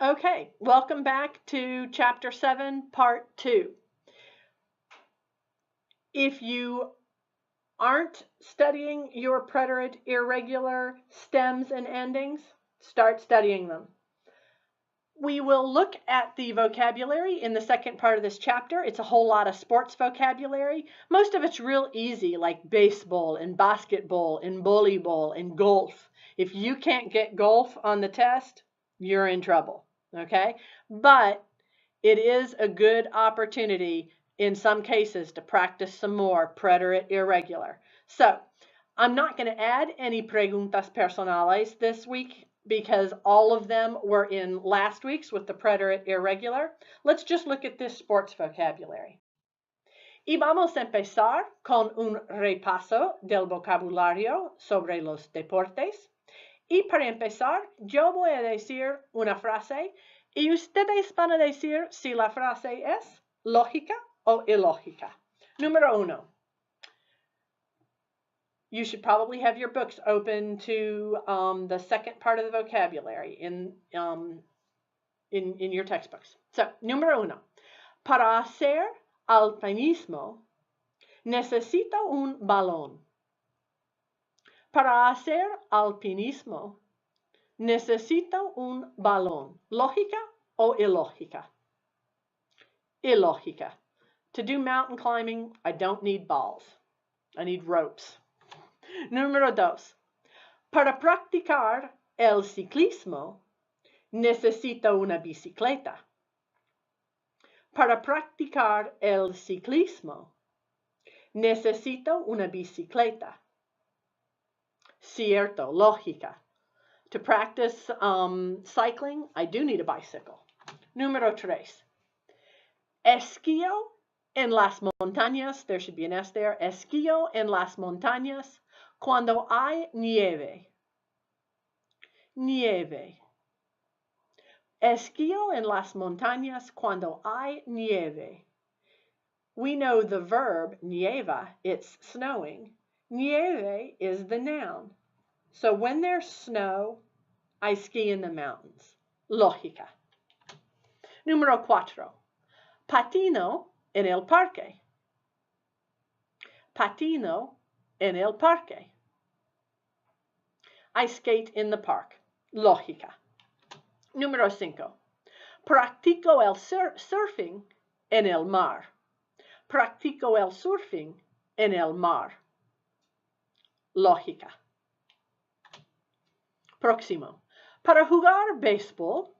Okay, welcome back to Chapter 7, Part 2. If you aren't studying your preterite irregular stems and endings, start studying them. We will look at the vocabulary in the second part of this chapter. It's a whole lot of sports vocabulary. Most of it's real easy, like baseball and basketball and volleyball and golf. If you can't get golf on the test, you're in trouble, okay? But it is a good opportunity in some cases to practice some more preterite irregular. So I'm not going to add any preguntas personales this week because all of them were in last week's with the preterite irregular. Let's just look at this sports vocabulary. Y vamos a empezar con un repaso del vocabulario sobre los deportes. Y para empezar, yo voy a decir una frase y ustedes van a decir si la frase es lógica o ilógica. Número 1. You should probably have your books open to the second part of the vocabulary in your textbooks. So, número 1. Para hacer alpinismo, necesito un balón. Para hacer alpinismo, necesito un balón. ¿Lógica o ilógica? Ilógica. To do mountain climbing, I don't need balls. I need ropes. Número 2. Para practicar el ciclismo, necesito una bicicleta. Para practicar el ciclismo, necesito una bicicleta. Cierto, lógica. To practice cycling, I do need a bicycle. Número 3. Esquío en las montañas, there should be an S there. Esquío en las montañas cuando hay nieve. Nieve. Esquío en las montañas cuando hay nieve. We know the verb nieva, it's snowing. Nieve is the noun. So when there's snow, I ski in the mountains. Lógica. Número 4. Patino en el parque. Patino en el parque. I skate in the park. Lógica. Número 5. Practico el surfing en el mar. Practico el surfing en el mar. Lógica. Próximo. Para jugar béisbol,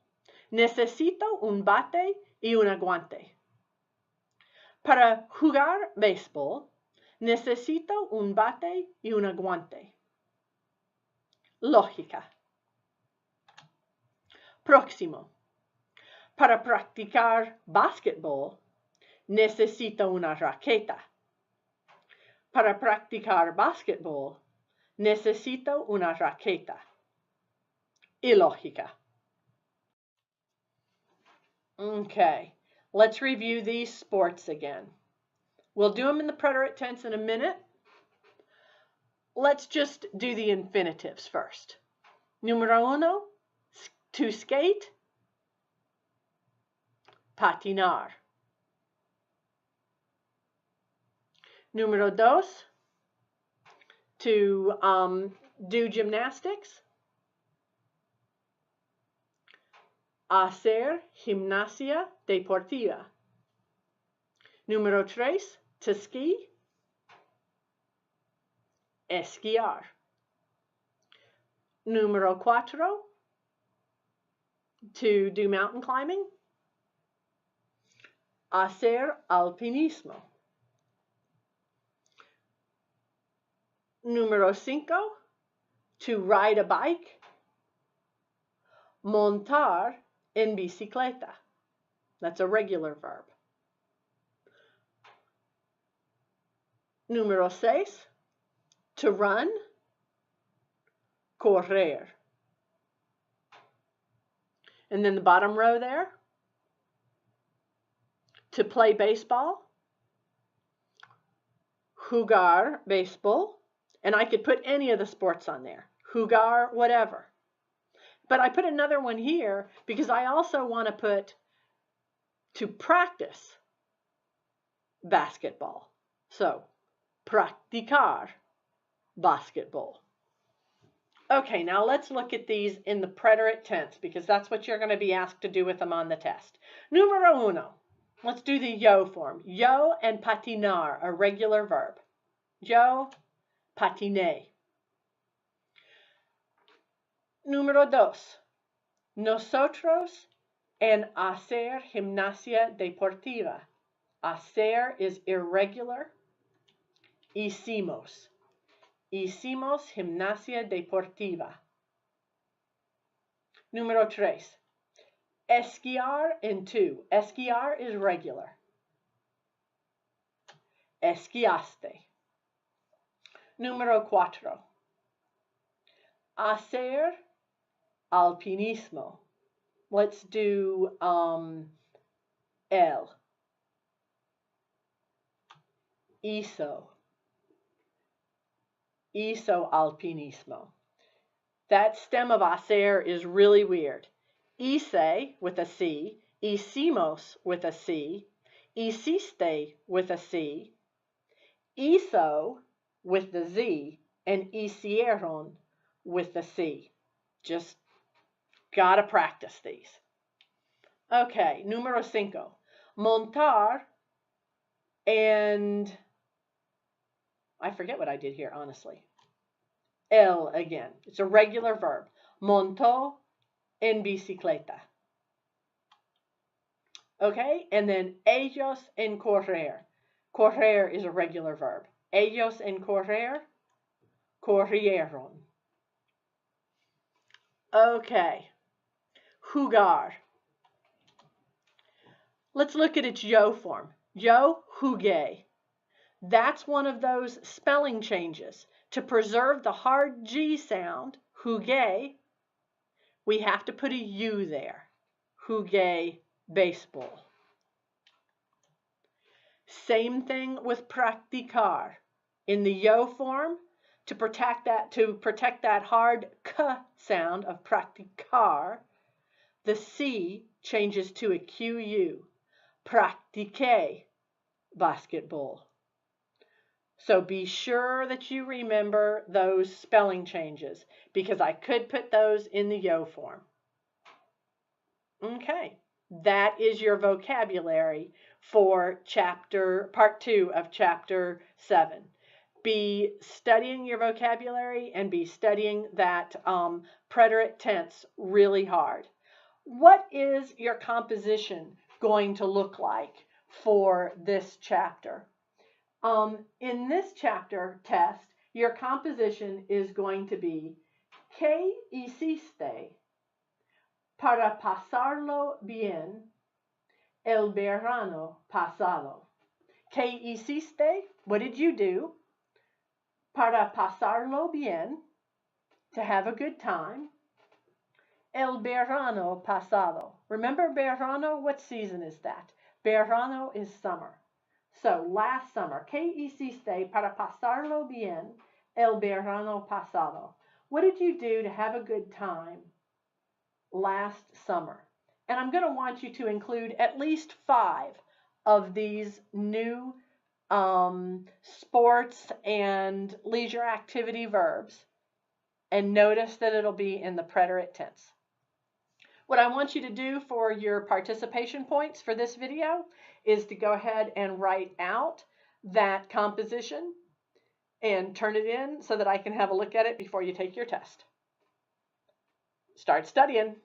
necesito un bate y un guante. Para jugar béisbol, necesito un bate y un guante. Lógica. Próximo. Para practicar básquetbol, necesito una raqueta. Para practicar básquetbol, necesito una raqueta. Ilógica. Okay, let's review these sports again. We'll do them in the preterite tense in a minute. Let's just do the infinitives first. Número 1, to skate, patinar. Número 2, to do gymnastics, hacer gimnasia deportiva. Número 3, to ski, esquiar. Número 4, to do mountain climbing, hacer alpinismo. Número 5, to ride a bike, montar en bicicleta. That's a regular verb. Número 6, to run, correr. And then the bottom row there, to play baseball, jugar béisbol, and I could put any of the sports on there, jugar whatever. But I put another one here because I also want to put to practice basketball. So, practicar basketball. Okay, now let's look at these in the preterite tense because that's what you're going to be asked to do with them on the test. Numero uno. Let's do the yo form. Yo and patinar, a regular verb. Yo patiné. Número dos. Nosotros en hacer gimnasia deportiva. Hacer is irregular. Hicimos. Hicimos gimnasia deportiva. Número tres. Esquiar en tú. Esquiar is regular. Esquiaste. Número cuatro. Hacer alpinismo. Let's do el. Hizo. Hizo alpinismo. That stem of hacer is really weird. Hice with a C, hicimos with a C, hiciste with a C, hizo with the Z, and hicieron with the C. Just gotta practice these. Okay, número cinco. Montar and I forget what I did here, honestly. El again. It's a regular verb. Montó en bicicleta. Okay, and then ellos en correr. Correr is a regular verb. Ellos en correr, corrieron. Okay, jugar. Let's look at its yo form. Yo jugué. That's one of those spelling changes. To preserve the hard G sound, jugué, we have to put a U there. Jugué baseball. Same thing with practicar. In the yo form, to protect that hard k sound of practicar, the C changes to a QU. Practiqué basketball. So be sure that you remember those spelling changes because I could put those in the yo form. Okay, that is your vocabulary for part 2 of chapter 7. Be studying your vocabulary and be studying that preterite tense really hard. What is your composition going to look like for this chapter? In this chapter test, your composition is going to be ¿Qué hiciste para pasarlo bien el verano pasado? ¿Qué hiciste? What did you do? Para pasarlo bien, to have a good time. El verano pasado. Remember verano? What season is that? Verano is summer. So, last summer, ¿qué hiciste para pasarlo bien el verano pasado? What did you do to have a good time last summer? And I'm going to want you to include at least 5 of these new sports and leisure activity verbs. And notice that it'll be in the preterite tense. What I want you to do for your participation points for this video is to go ahead and write out that composition and turn it in so that I can have a look at it before you take your test. Start studying.